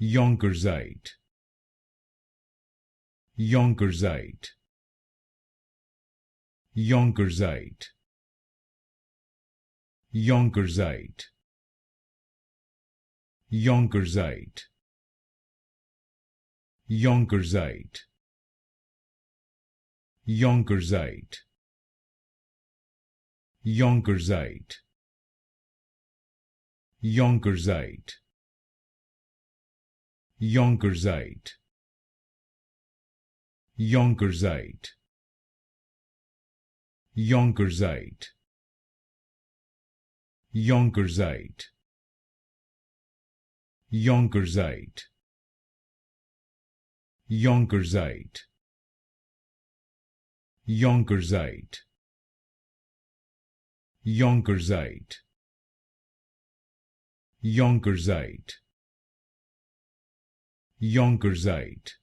Yonkersite, Yonkersite, Yonkersite, Yonkersite, Yonkersite, Yonkersite, Yonkersite, Yonkersite, Yonkersite, Yonkersite, Yonkersite, Yonkersite, Yonkersite, Yonkersite, Yonkersite, Yonkersite, Yonkersite, Yonkersite, Yonkersite,